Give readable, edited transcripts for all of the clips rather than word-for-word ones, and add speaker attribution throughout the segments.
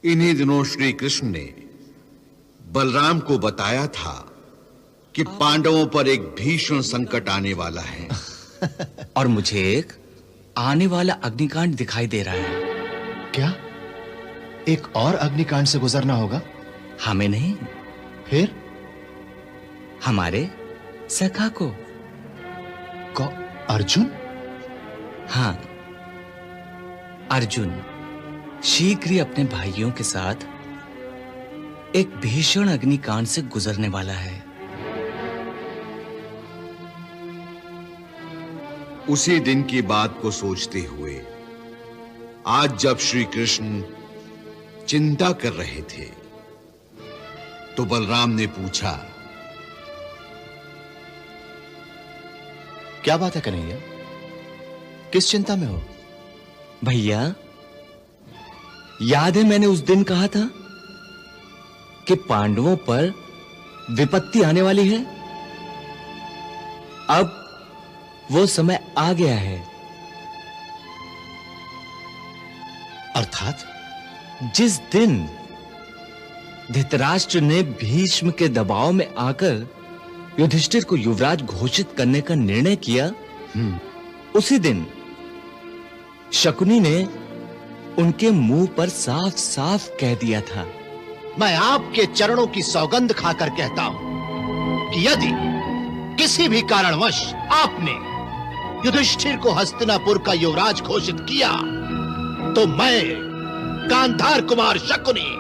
Speaker 1: इन्हीं दिनों श्री कृष्ण ने बलराम को बताया था कि पांडवों पर एक भीषण संकट आने वाला है।
Speaker 2: और मुझे एक आने वाला अग्निकांड दिखाई दे रहा है।
Speaker 3: क्या एक और अग्निकांड से गुजरना होगा?
Speaker 2: हमें नहीं,
Speaker 3: फिर
Speaker 2: हमारे सखा को।
Speaker 3: अर्जुन?
Speaker 2: हाँ, अर्जुन शीघ्र ही अपने भाइयों के साथ एक भीषण अग्निकांड से गुजरने वाला है।
Speaker 1: उसी दिन की बात को सोचते हुए आज जब श्री कृष्ण चिंता कर रहे थे तो बलराम ने पूछा,
Speaker 3: क्या बात है कन्हैया? किस चिंता में हो?
Speaker 2: भैया, याद है मैंने उस दिन कहा था कि पांडवों पर विपत्ति आने वाली है। अब वो समय आ गया है।
Speaker 3: अर्थात
Speaker 2: जिस दिन धृतराष्ट्र ने भीष्म के दबाव में आकर युधिष्ठिर को युवराज घोषित करने का निर्णय किया, उसी दिन शकुनी ने उनके मुंह पर साफ-साफ कह दिया था,
Speaker 3: मैं आपके चरणों की सौगंध खाकर कहता हूं कि यदि किसी भी कारणवश आपने युधिष्ठिर को हस्तिनापुर का युवराज घोषित किया तो मैं गांधार कुमार शकुनी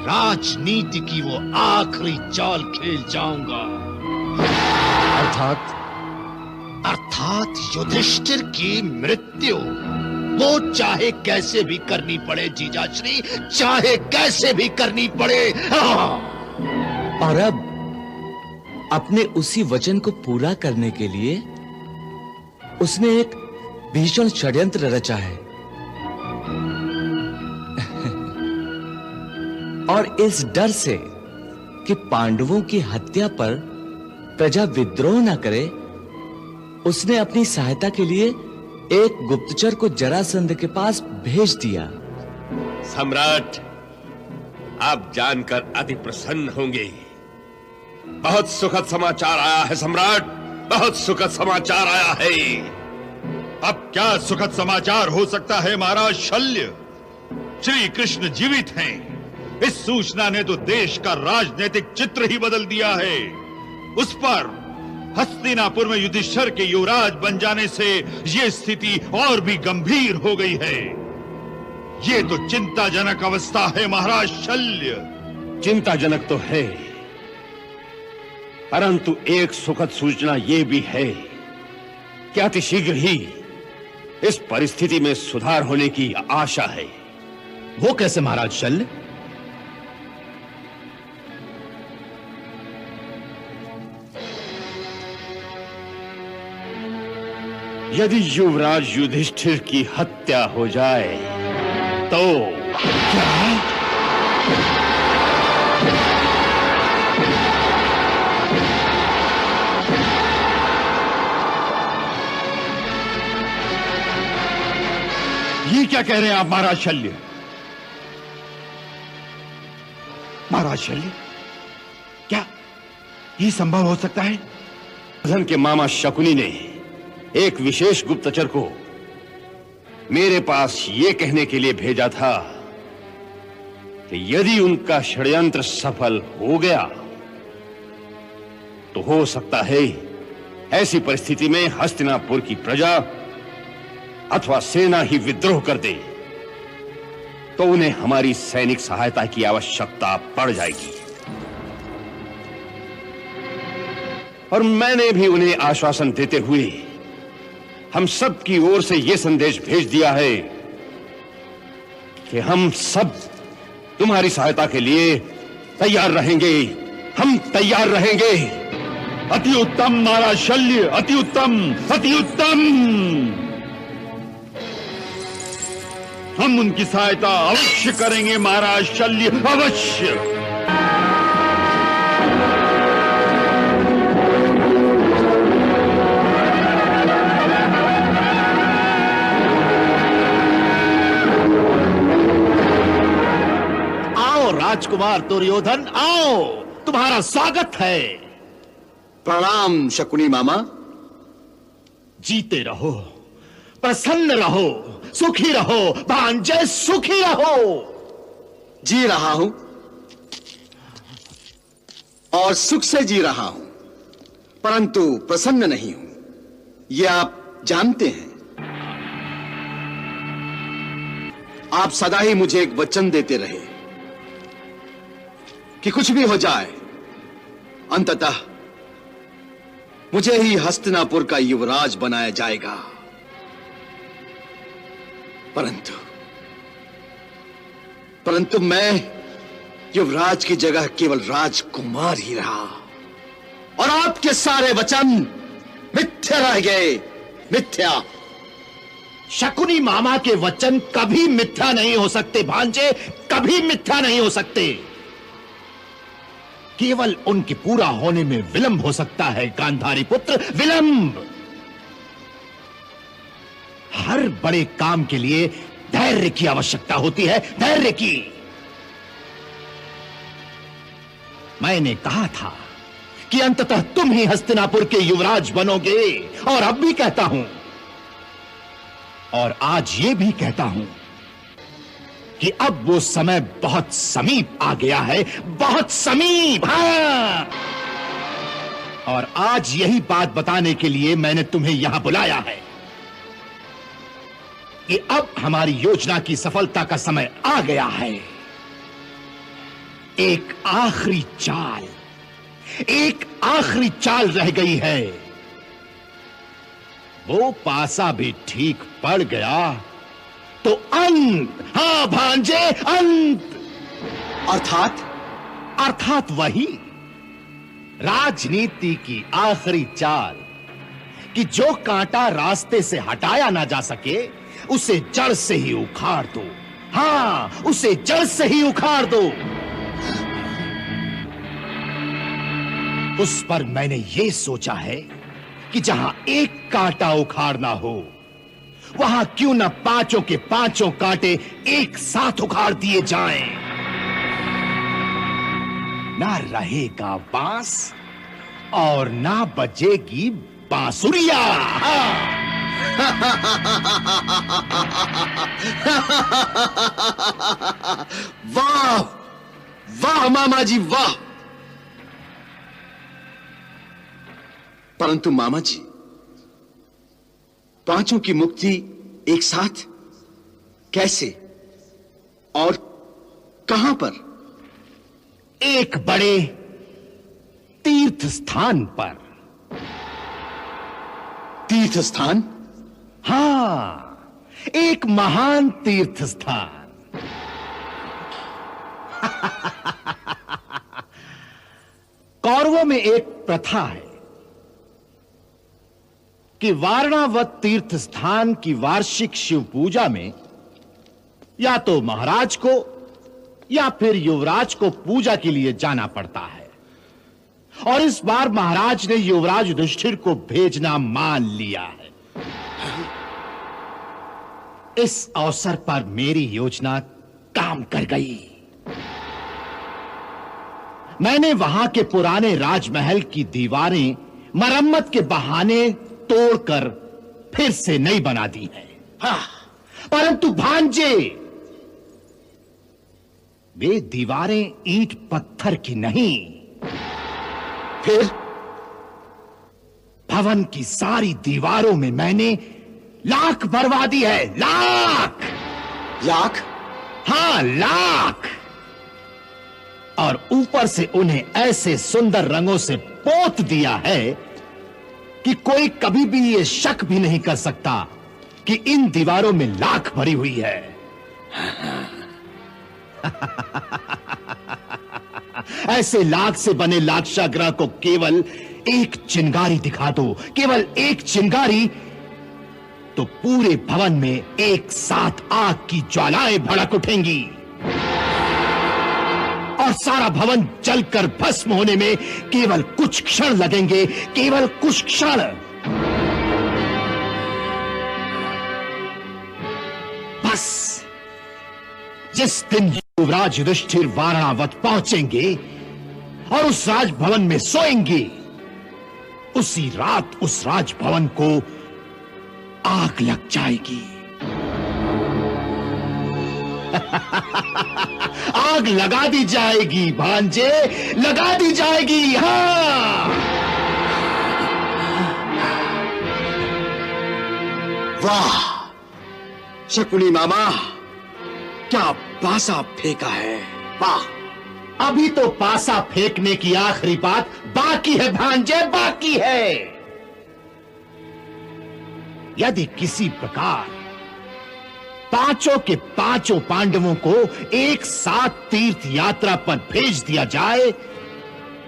Speaker 3: राजनीति की वो आखिरी चाल खेल जाऊंगा। अर्थात युधिष्ठिर की मृत्यु वो चाहे कैसे भी करनी पड़े जीजाश्री, चाहे कैसे भी करनी पड़े।
Speaker 2: और अब अपने उसी वचन को पूरा करने के लिए उसने एक भीषण षड्यंत्र रचा है। और इस डर से कि पांडवों की हत्या पर प्रजा विद्रोह न करे, उसने अपनी सहायता के लिए एक गुप्तचर को जरासंध के पास भेज दिया।
Speaker 4: सम्राट, आप जानकर अति प्रसन्न होंगे। बहुत सुखद समाचार आया है सम्राट, बहुत सुखद समाचार आया है।
Speaker 5: अब क्या सुखद समाचार हो सकता है महाराज शल्य? श्री कृष्ण जीवित हैं। इस सूचना ने तो देश का राजनीतिक चित्र ही बदल दिया है। उस पर हस्तिनापुर में युधिष्ठिर के युवराज बन जाने से यह स्थिति और भी गंभीर हो गई है। ये तो चिंताजनक अवस्था है महाराज शल्य।
Speaker 4: चिंताजनक तो है, परंतु एक सुखद सूचना यह भी है कि अतिशीघ्र ही इस परिस्थिति में सुधार होने की आशा है।
Speaker 3: वो कैसे महाराज शल्य?
Speaker 4: यदि युवराज युधिष्ठिर की हत्या हो जाए तो
Speaker 3: क्या?
Speaker 5: ये क्या कह रहे हैं आप महाराज शल्य? महाराज शल्य, क्या ये संभव हो सकता है?
Speaker 4: धन के मामा शकुनी ने एक विशेष गुप्तचर को मेरे पास यह कहने के लिए भेजा था कि यदि उनका षड्यंत्र सफल हो गया तो हो सकता है ऐसी परिस्थिति में हस्तिनापुर की प्रजा अथवा सेना ही विद्रोह कर दे तो उन्हें हमारी सैनिक सहायता की आवश्यकता पड़ जाएगी। और मैंने भी उन्हें आश्वासन देते हुए हम सब की ओर से यह संदेश भेज दिया है कि हम सब तुम्हारी सहायता के लिए तैयार रहेंगे। हम तैयार रहेंगे।
Speaker 5: अति उत्तम महाराज शल्य, अति उत्तम, अति उत्तम। हम उनकी सहायता अवश्य करेंगे महाराज शल्य, अवश्य।
Speaker 3: राजकुमार दुर्योधन, आओ, तुम्हारा स्वागत है।
Speaker 6: प्रणाम शकुनी मामा।
Speaker 3: जीते रहो, प्रसन्न रहो, सुखी रहो भांजे, सुखी रहो।
Speaker 6: जी रहा हूं और सुख से जी रहा हूं, परंतु प्रसन्न नहीं हूं, यह आप जानते हैं। आप सदा ही मुझे एक वचन देते रहे कि कुछ भी हो जाए, अंततः मुझे ही हस्तिनापुर का युवराज बनाया जाएगा। परंतु मैं युवराज की जगह केवल राजकुमार ही रहा और आपके सारे वचन मिथ्या रह गए, मिथ्या।
Speaker 3: शकुनी मामा के वचन कभी मिथ्या नहीं हो सकते भांजे, कभी मिथ्या नहीं हो सकते। केवल उनके पूरा होने में विलंब हो सकता है गांधारी पुत्र, विलंब। हर बड़े काम के लिए धैर्य की आवश्यकता होती है, धैर्य की। मैंने कहा था कि अंततः तुम ही हस्तिनापुर के युवराज बनोगे, और अब भी कहता हूं, और आज ये भी कहता हूं कि अब वो समय बहुत समीप आ गया है, बहुत समीप। हाँ, और आज यही बात बताने के लिए मैंने तुम्हें यहां बुलाया है कि अब हमारी योजना की सफलता का समय आ गया है। एक आखिरी चाल रह गई है। वो पासा भी ठीक पड़ गया तो अंत, हां भांजे, अंत। अर्थात वही राजनीति की आखिरी चाल कि जो कांटा रास्ते से हटाया ना जा सके उसे जड़ से ही उखाड़ दो। हां, उसे जड़ से ही उखाड़ दो। उस पर मैंने ये सोचा है कि जहां एक कांटा उखाड़ना हो, वहां क्यों न पांचों के पांचों कांटे एक साथ उखाड़ दिए जाएं। ना रहेगा बांस और ना बजेगी बांसुरिया।
Speaker 6: वाह वाह मामा जी, वाह। परंतु मामा जी, पांचों की मुक्ति एक साथ कैसे और कहां पर?
Speaker 3: एक बड़े तीर्थ स्थान पर।
Speaker 6: तीर्थ स्थान?
Speaker 3: हां, एक महान तीर्थ स्थान। कौरवों में एक प्रथा है कि वारणावत तीर्थ स्थान की वार्षिक शिव पूजा में या तो महाराज को या फिर युवराज को पूजा के लिए जाना पड़ता है, और इस बार महाराज ने युवराज युधिष्ठिर को भेजना मान लिया है। इस अवसर पर मेरी योजना काम कर गई। मैंने वहां के पुराने राजमहल की दीवारें मरम्मत के बहाने तोड़कर फिर से नई बना दी है। हाँ, परंतु भांजे, वे दीवारें ईंट पत्थर की नहीं। फिर भवन की सारी दीवारों में मैंने लाख भरवा दी है। लाख। हां, लाख। और ऊपर से उन्हें ऐसे सुंदर रंगों से पोत दिया है कि कोई कभी भी यह शक भी नहीं कर सकता कि इन दीवारों में लाख भरी हुई है। ऐसे लाख से बने लाक्षागृह को केवल एक चिंगारी दिखा दो, केवल एक चिंगारी, तो पूरे भवन में एक साथ आग की ज्वालाएं भड़क उठेंगी और सारा भवन जलकर भस्म होने में केवल कुछ क्षण लगेंगे, केवल कुछ क्षण। बस जिस दिन युवराज युधिष्ठिर वारणावत पहुंचेंगे और उस राजभवन में सोएंगे, उसी रात उस राजभवन को आग लग जाएगी। आग लगा दी जाएगी भांजे, लगा दी जाएगी। हाँ,
Speaker 6: वाह शकुनी मामा, क्या पासा फेंका है। वाह,
Speaker 3: अभी तो पासा फेंकने की आखिरी बात बाकी है भांजे, बाकी है। यदि किसी प्रकार पांचों के पांचों पांडवों को एक साथ तीर्थ यात्रा पर भेज दिया जाए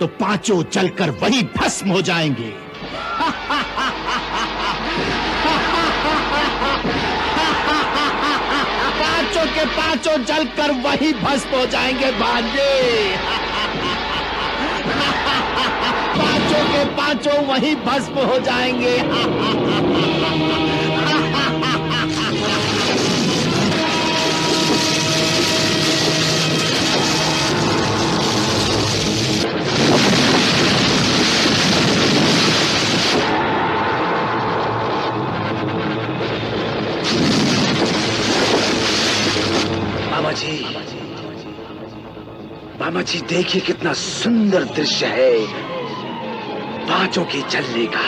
Speaker 3: तो पांचों जलकर वही भस्म हो जाएंगे। पांचों के पांचों जलकर वही भस्म हो जाएंगे भांजे। पांचों के पांचों वही भस्म हो जाएंगे।
Speaker 6: मामा जी देखिए कितना सुंदर दृश्य है पांचों के चलने का।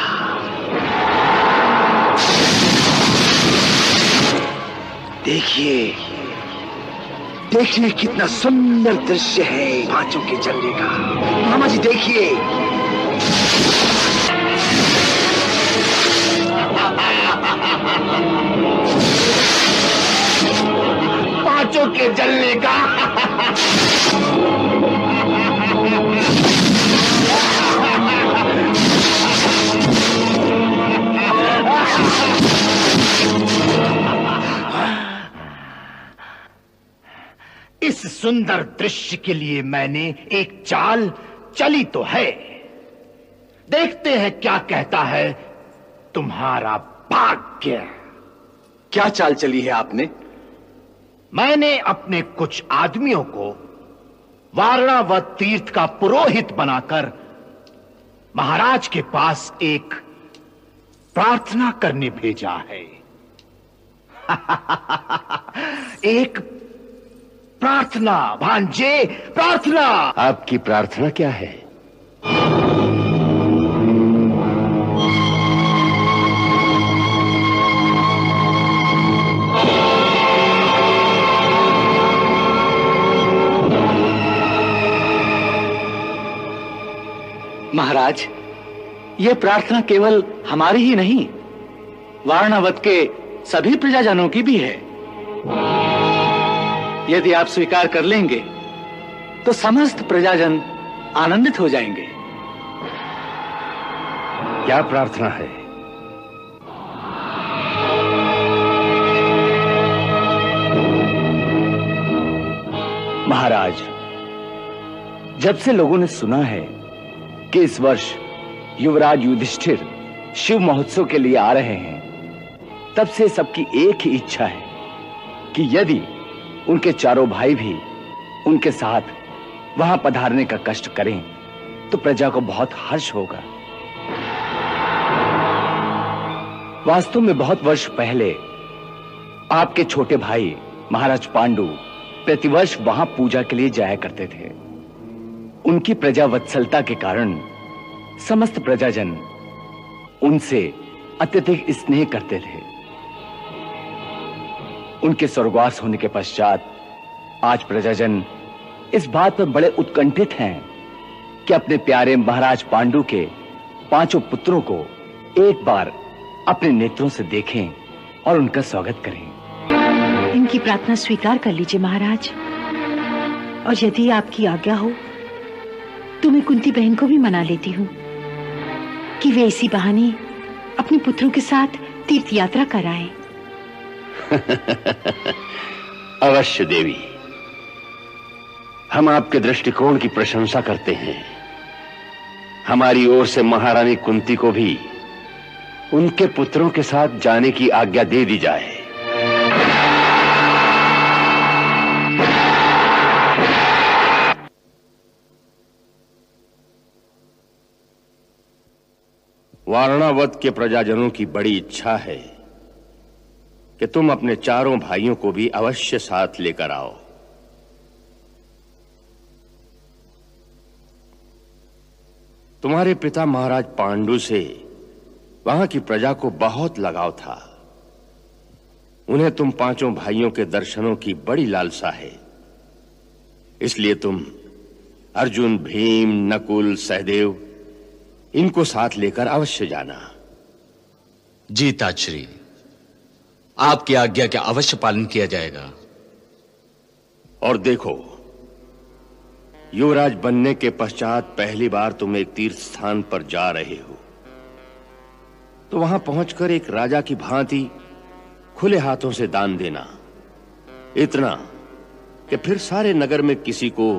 Speaker 6: देखिए देखिए कितना सुंदर दृश्य है पांचों के चलने का। मामा जी देखिए।
Speaker 3: पांचों के जलने का। इस सुंदर दृश्य के लिए मैंने एक चाल चली तो है, देखते हैं क्या कहता है तुम्हारा भाग्य।
Speaker 6: क्या चाल चली है आपने?
Speaker 3: मैंने अपने कुछ आदमियों को वारणावत तीर्थ का पुरोहित बनाकर महाराज के पास एक प्रार्थना करने भेजा है। एक प्रार्थना भांजे, प्रार्थना।
Speaker 4: आपकी प्रार्थना क्या है?
Speaker 2: महाराज, यह प्रार्थना केवल हमारी ही नहीं, वारणावत के सभी प्रजाजनों की भी है। यदि आप स्वीकार कर लेंगे तो समस्त प्रजाजन आनंदित हो जाएंगे।
Speaker 4: क्या प्रार्थना है?
Speaker 2: महाराज, जब से लोगों ने सुना है कि इस वर्ष युवराज युधिष्ठिर शिव महोत्सव के लिए आ रहे हैं, तब से सबकी एक ही इच्छा है कि यदि उनके चारों भाई भी उनके साथ वहां पधारने का कष्ट करें तो प्रजा को बहुत हर्ष होगा। वास्तव में बहुत वर्ष पहले आपके छोटे भाई महाराज पांडु प्रतिवर्ष वहां पूजा के लिए जाया करते थे। उनकी प्रजा वत्सलता के कारण समस्त प्रजाजन उनसे अत्यधिक स्नेह करते थे। उनके स्वर्गवास होने के पश्चात आज प्रजाजन इस बात पर बड़े उत्कंठित हैं कि अपने प्यारे महाराज पांडु के पांचों पुत्रों को एक बार अपने नेत्रों से देखें और उनका स्वागत करें।
Speaker 7: इनकी प्रार्थना स्वीकार कर लीजिए महाराज, और यदि आपकी आज्ञा हो तो मैं कुंती बहन को भी मना लेती हूँ कि वे इसी बहाने अपने पुत्रों के साथ तीर्थ यात्रा कराएं।
Speaker 4: अवश्य देवी, हम आपके दृष्टिकोण की प्रशंसा करते हैं। हमारी ओर से महारानी कुंती को भी उनके पुत्रों के साथ जाने की आज्ञा दे दी जाए। वारणावत के प्रजाजनों की बड़ी इच्छा है कि तुम अपने चारों भाइयों को भी अवश्य साथ लेकर आओ। तुम्हारे पिता महाराज पांडु से वहां की प्रजा को बहुत लगाव था। उन्हें तुम पांचों भाइयों के दर्शनों की बड़ी लालसा है। इसलिए तुम अर्जुन, भीम, नकुल, सहदेव इनको साथ लेकर अवश्य जाना।
Speaker 2: जी ताजश्री, आपकी आज्ञा का अवश्य पालन किया जाएगा।
Speaker 4: और देखो, युवराज बनने के पश्चात पहली बार तुम एक तीर्थ स्थान पर जा रहे हो, तो वहां पहुंचकर एक राजा की भांति खुले हाथों से दान देना, इतना कि फिर सारे नगर में किसी को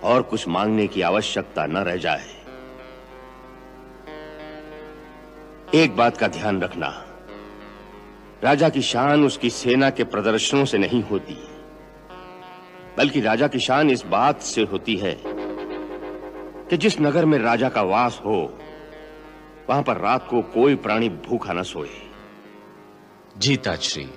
Speaker 4: और कुछ मांगने की आवश्यकता न रह जाए। एक बात का ध्यान रखना, राजा की शान उसकी सेना के प्रदर्शनों से नहीं होती, बल्कि राजा की शान इस बात से होती है कि जिस नगर में राजा का वास हो, वहां पर रात को कोई प्राणी भूखा न सोए।
Speaker 2: जी ताजश्री।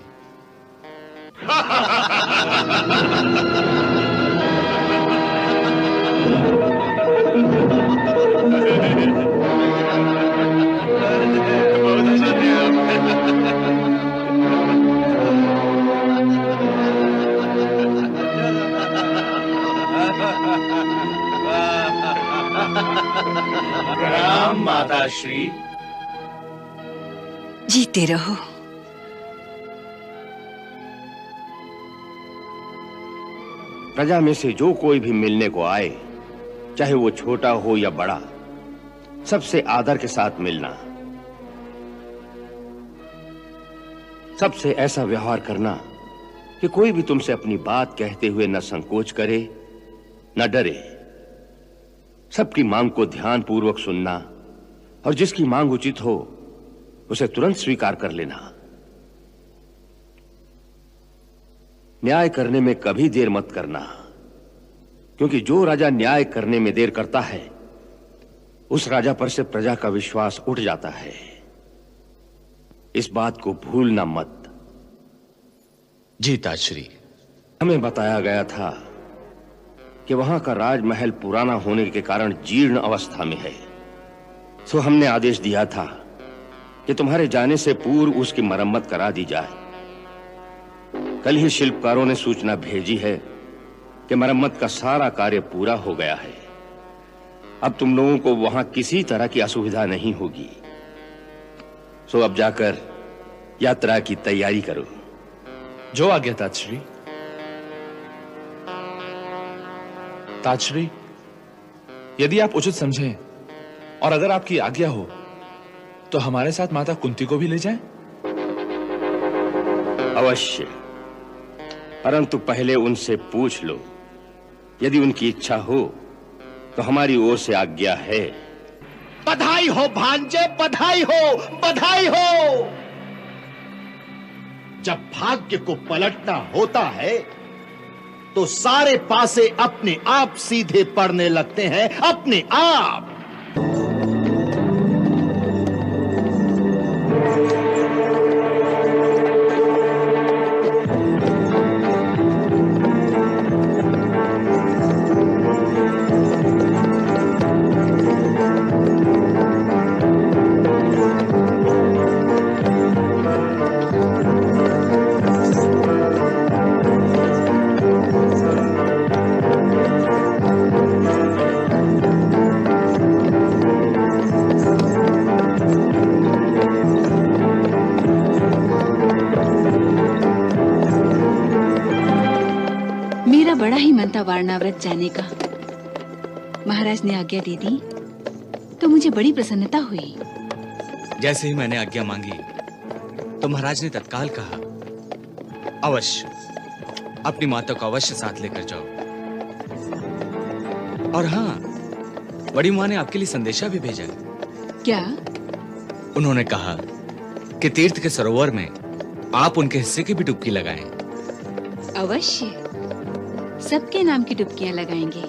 Speaker 8: राम माता श्री।
Speaker 9: जीते रहो।
Speaker 4: प्रजा में से जो कोई भी मिलने को आए, चाहे वो छोटा हो या बड़ा, सबसे आदर के साथ मिलना, सबसे ऐसा व्यवहार करना कि कोई भी तुमसे अपनी बात कहते हुए न संकोच करे न डरे। सबकी मांग को ध्यानपूर्वक सुनना और जिसकी मांग उचित हो उसे तुरंत स्वीकार कर लेना। न्याय करने में कभी देर मत करना, क्योंकि जो राजा न्याय करने में देर करता है, उस राजा पर से प्रजा का विश्वास उठ जाता है। इस बात को भूलना मत।
Speaker 2: जी ताजश्री।
Speaker 4: हमें बताया गया था कि वहां का राजमहल पुराना होने के कारण जीर्ण अवस्था में है, सो हमने आदेश दिया था कि तुम्हारे जाने से पूर्व उसकी मरम्मत करा दी जाए। कल ही शिल्पकारों ने सूचना भेजी है कि मरम्मत का सारा कार्य पूरा हो गया है। अब तुम लोगों को वहां किसी तरह की असुविधा नहीं होगी। सो अब जाकर यात्रा की तैयारी करो।
Speaker 8: जो आज्ञा ताजश्री। ताजश्री, यदि आप उचित समझें और अगर आपकी आज्ञा हो तो हमारे साथ माता कुंती को भी ले जाएं?
Speaker 4: अवश्य, परंतु पहले उनसे पूछ लो। यदि उनकी इच्छा हो तो हमारी ओर से आज्ञा है।
Speaker 3: बधाई हो भांजे, बधाई हो, बधाई हो। जब भाग्य को पलटना होता है तो सारे पासे अपने आप सीधे पड़ने लगते हैं, अपने आप।
Speaker 9: बड़ा ही मन था वारणावत जाने का। महाराज ने आज्ञा दे दी तो मुझे बड़ी प्रसन्नता हुई।
Speaker 2: जैसे ही मैंने आज्ञा मांगी तो महाराज ने तत्काल कहा, अवश्य अपनी माता को अवश्य साथ लेकर जाओ। और हाँ, बड़ी मां ने आपके लिए संदेशा भी भेजा है।
Speaker 9: क्या?
Speaker 2: उन्होंने कहा कि तीर्थ के सरोवर में आप उनके हिस्से की भी डुबकी लगाएं।
Speaker 9: अवश्य, सबके नाम की डुबकियां लगाएंगे।